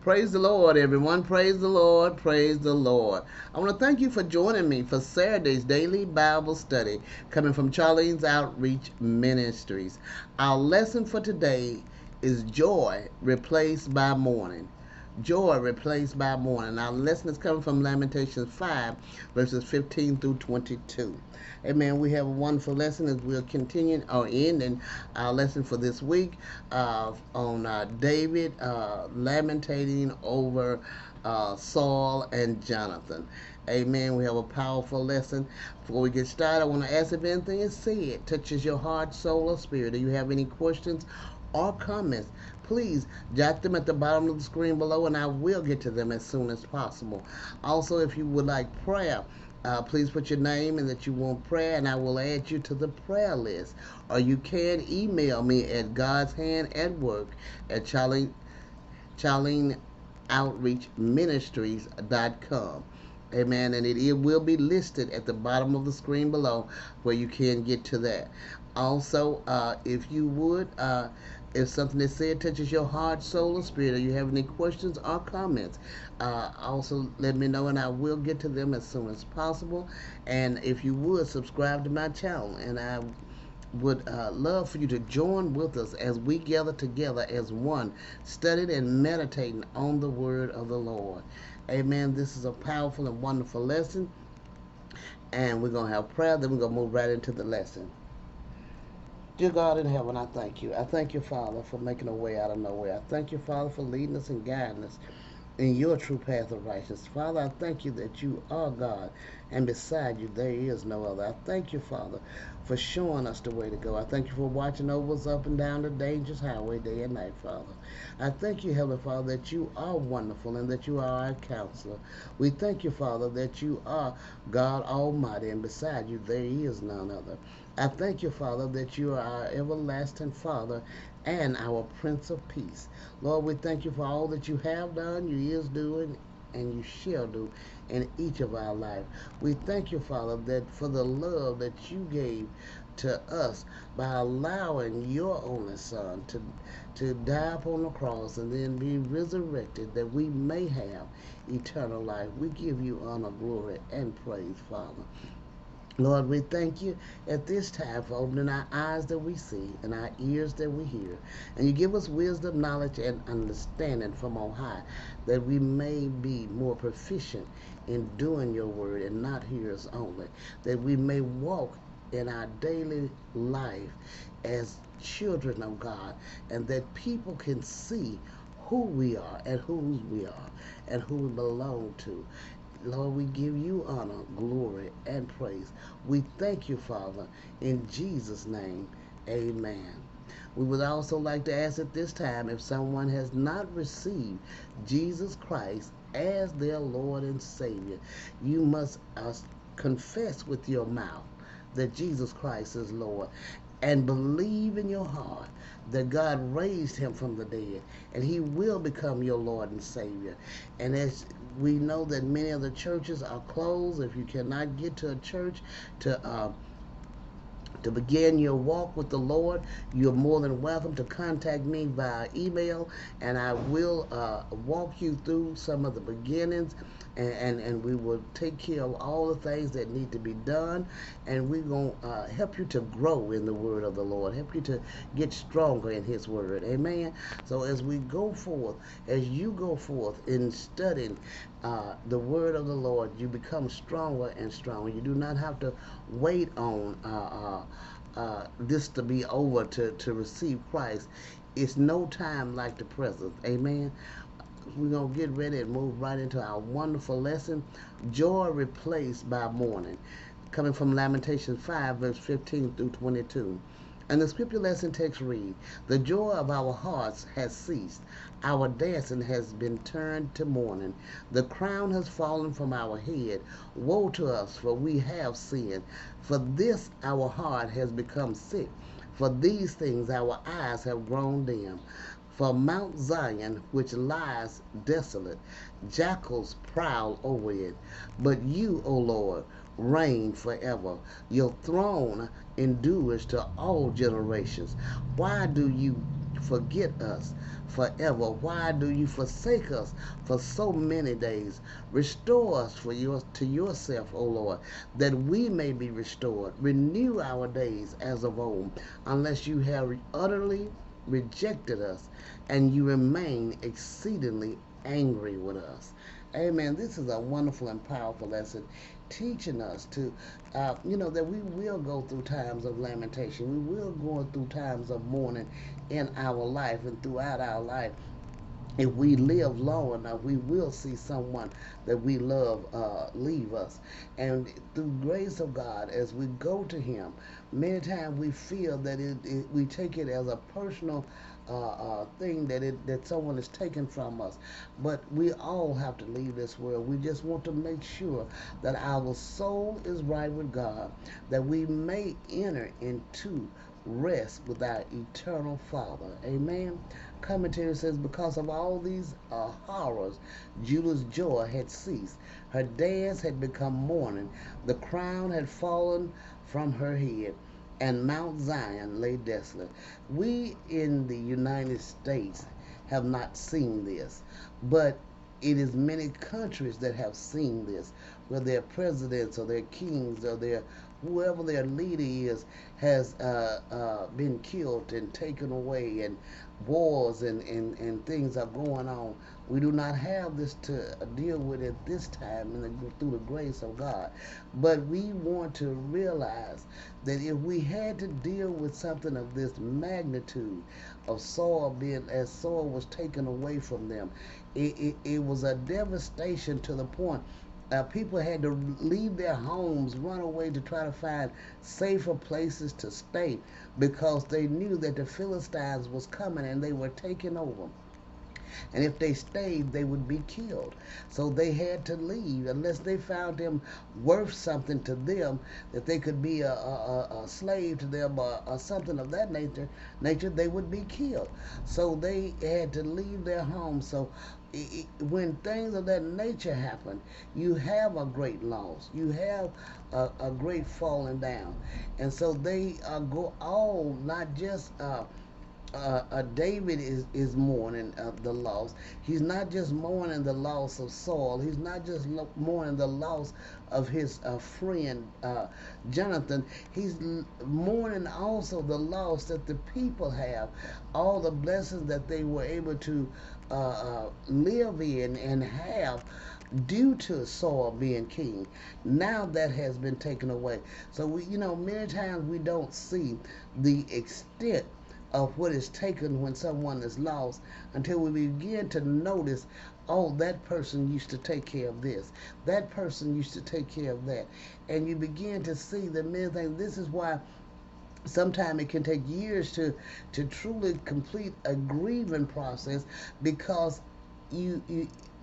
Praise the Lord, everyone. Praise the Lord. Praise the Lord. I want to thank you for joining me for Saturday's daily Bible study coming from Charlene's Outreach Ministries. Our lesson for today is joy replaced by mourning. Joy replaced by mourning. Our lesson is coming from Lamentation 5, verses 15 through 22. Amen. We have a wonderful lesson as we're continuing or ending our lesson for this week on David lamentating over Saul and Jonathan. Amen. We have a powerful lesson. Before we get started, I want to ask if anything is said touches your heart, soul, or spirit. Do you have any questions or comments? Please jot them at the bottom of the screen below, and I will get to them as soon as possible. Also, if you would like prayer, please put your name and that you want prayer, and I will add you to the prayer list. Or you can email me at God's Hand at Work at Charlene Outreach Ministries.com. Amen. And it will be listed at the bottom of the screen below where you can get to that. Also, if you would, if something is said touches your heart, soul, or spirit, or you have any questions or comments, also let me know and I will get to them as soon as possible. And if you would, subscribe to my channel, and I would love for you to join with us as we gather together as one, studying and meditating on the word of the Lord. Amen. This is a powerful and wonderful lesson, and we're going to have prayer, then we're going to move right into the lesson. Dear God in heaven, I thank you. I thank you, Father, for making a way out of nowhere. I thank you, Father, for leading us and guiding us in your true path of righteousness. Father, I thank you that you are God, and beside you there is no other. I thank you, Father, for showing us the way to go. I thank you for watching over us up and down the dangerous highway day and night, Father. I thank you, Heavenly Father, that you are wonderful and that you are our counselor. We thank you, Father, that you are God Almighty, and beside you there is none other. I thank you, Father, that you are our everlasting Father and our Prince of Peace. Lord, we thank you for all that you have done, you is doing, and you shall do in each of our life. We thank you, Father, that for the love that you gave to us by allowing your only Son to die upon the cross and then be resurrected that we may have eternal life. We give you honor, glory, and praise, Father. Lord, we thank you at this time for opening our eyes that we see and our ears that we hear. And you give us wisdom, knowledge, and understanding from on high, that we may be more proficient in doing your word and not hearers only, that we may walk in our daily life as children of God, and that people can see who we are and whose we are and who we belong to. Lord, we give you honor, glory, and praise. We thank you, Father, in Jesus' name. Amen. We would also like to ask at this time if someone has not received Jesus Christ as their Lord and Savior, you must confess with your mouth that Jesus Christ is Lord and believe in your heart that God raised him from the dead, and he will become your Lord and Savior. And as we know that many of the churches are closed, if you cannot get to a church to begin your walk with the Lord, you're more than welcome to contact me via email, and I will walk you through some of the beginnings, and we will take care of all the things that need to be done, and we're going to help you to grow in the word of the Lord, help you to get stronger in his word. Amen. So as we go forth, as you go forth in studying the word of the Lord, you become stronger and stronger. You do not have to wait on this to be over to receive Christ. It's no time like the present. Amen. We're going to get ready and move right into our wonderful lesson, joy replaced by mourning, coming from Lamentation 5, verse 15 through 22. And the scripture lesson text read, "The joy of our hearts has ceased. Our dancing has been turned to mourning. The crown has fallen from our head. Woe to us, for we have sinned. For this our heart has become sick. For these things our eyes have grown dim. For Mount Zion, which lies desolate, jackals prowl over it. But you, O Lord, reign forever. Your throne endures to all generations. Why do you forget us forever? Why do you forsake us for so many days? Restore us to yourself, O Lord, that we may be restored. Renew our days as of old, unless you have utterly rejected us and you remain exceedingly angry with us. Amen. This is a wonderful and powerful lesson teaching us to, that we will go through times of lamentation. We will go through times of mourning in our life and throughout our life. If we live long enough, we will see someone that we love leave us. And through grace of God, as we go to Him, many times we feel that we take it as a personal thing that someone is taken from us. But we all have to leave this world. We just want to make sure that our soul is right with God, that we may enter into rest with our eternal Father. Amen. Commentary says, because of all these horrors, Judah's joy had ceased. Her dance had become mourning. The crown had fallen from her head, and Mount Zion lay desolate. We in the United States have not seen this, but it is many countries that have seen this, where their presidents or their kings or their whoever their leader is has been killed and taken away, and wars and things are going on. We do not have this to deal with at this time through the grace of God. But we want to realize that if we had to deal with something of this magnitude of soil as soil was taken away from them, it was a devastation to the point people had to leave their homes, run away to try to find safer places to stay, because they knew that the Philistines was coming and they were taking over. And if they stayed, they would be killed. So they had to leave unless they found them worth something to them, that they could be a slave to them or something of that nature, they would be killed. So they had to leave their homes. So when things of that nature happen, you have a great loss. You have a great falling down. And so they go all, not just David is mourning the loss. He's not just mourning the loss of Saul. He's not just mourning the loss of his friend Jonathan. He's mourning also the loss that the people have, all the blessings that they were able to live in and have due to Saul being king. Now that has been taken away. So many times we don't see the extent of what is taken when someone is lost until we begin to notice, oh, that person used to take care of this, that person used to take care of that, and you begin to see the many things. This is why sometimes it can take years to truly complete a grieving process, because you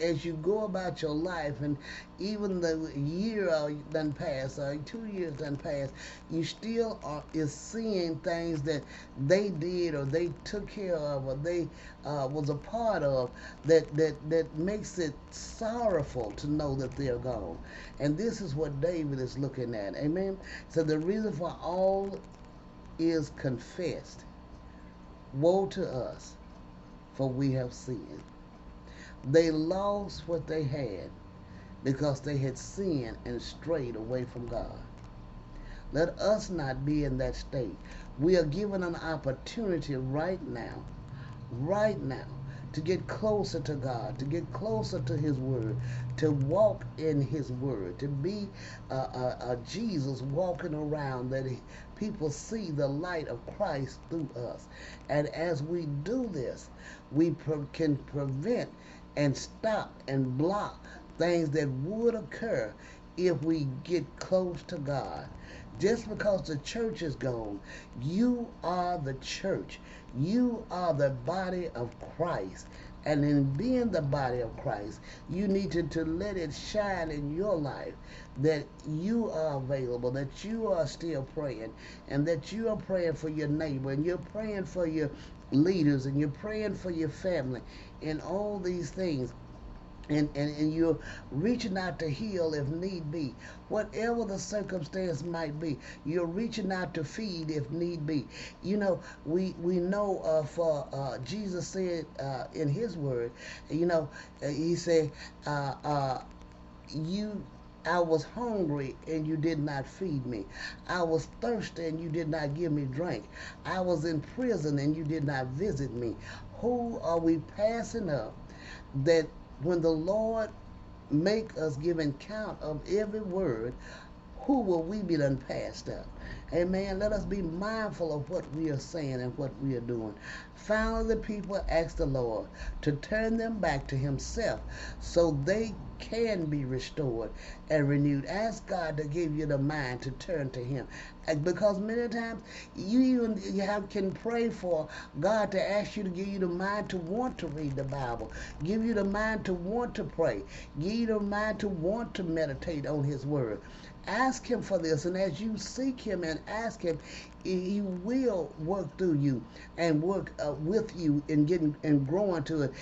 as you go about your life, and even the year done pass or 2 years done pass, you still is seeing things that they did or they took care of or they was a part of that makes it sorrowful to know that they're gone. And this is what David is looking at. Amen. So the reason for all is confessed. Woe to us, for we have sinned. They lost what they had because they had sinned and strayed away from God. Let us not be in that state. We are given an opportunity right now, to get closer to God, to get closer to His Word, to walk in His Word, to be a Jesus walking around, that people see the light of Christ through us. And as we do this, we can prevent and stop and block things that would occur if we get close to God. Just because the church is gone, you are the church. You are the body of Christ. And in being the body of Christ, you need to let it shine in your life that you are available, that you are still praying, and that you are praying for your neighbor, and you're praying for your leaders, and you're praying for your family, and all these things. and you're reaching out to heal if need be. Whatever the circumstance might be, you're reaching out to feed if need be. You know, we know for Jesus said in his word, you know, he said, you I was hungry and you did not feed me. I was thirsty and you did not give me drink. I was in prison and you did not visit me. Who are we passing up that when the Lord make us give account of every word, who will we be done passed up? Amen. Let us be mindful of what we are saying and what we are doing. Finally, the people asked the Lord to turn them back to himself so they can be restored and renewed. Ask God to give you the mind to turn to him. Because many times you can pray for God to ask you to give you the mind to want to read the Bible, give you the mind to want to pray, give you the mind to want to meditate on his word. Ask him for this, and as you seek him and ask him, he will work through you and work with you in getting and growing to it,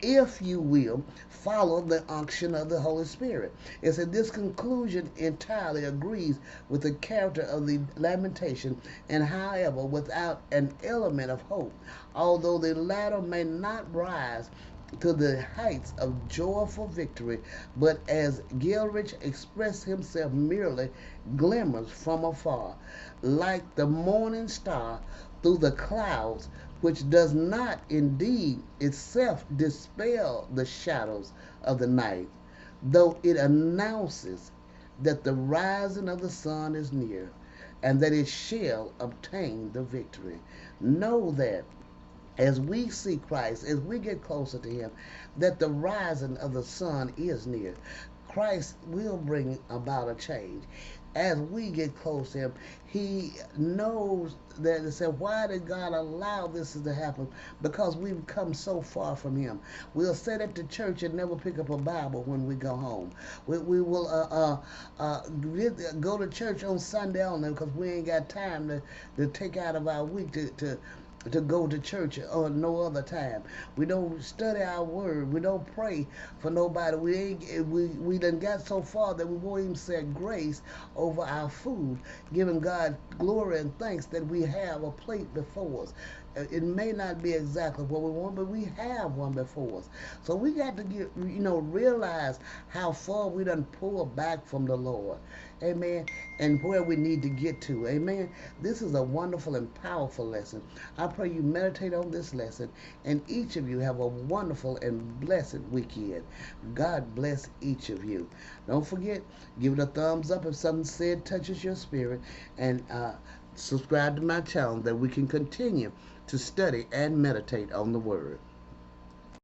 if you will follow the unction of the Holy Spirit. It said this conclusion entirely agrees with the character of the Lamentation, and however, without an element of hope, although the latter may not rise to the heights of joyful victory, but as Gilrich expressed himself, merely glimmers from afar, like the morning star through the clouds, which does not indeed itself dispel the shadows of the night, though it announces that the rising of the sun is near, and that it shall obtain the victory. Know that as we see Christ, as we get closer to him, that the rising of the sun is near. Christ will bring about a change. As we get close to him, he knows that it said, why did God allow this to happen? Because we've come so far from him. We'll sit at the church and never pick up a Bible when we go home. We will go to church on Sunday only because we ain't got time to take out of our week to go to church or no other time. We don't study our word. We don't pray for nobody. We done got so far that we won't even say grace over our food, giving God glory and thanks that we have a plate before us. It may not be exactly what we want, but we have one before us. So we got to realize how far we done pulled back from the Lord. Amen. And where we need to get to. Amen. This is a wonderful and powerful lesson. I pray you meditate on this lesson, and each of you have a wonderful and blessed weekend. God bless each of you. Don't forget, give it a thumbs up if something said touches your spirit, and subscribe to my channel that we can continue to study and meditate on the Word.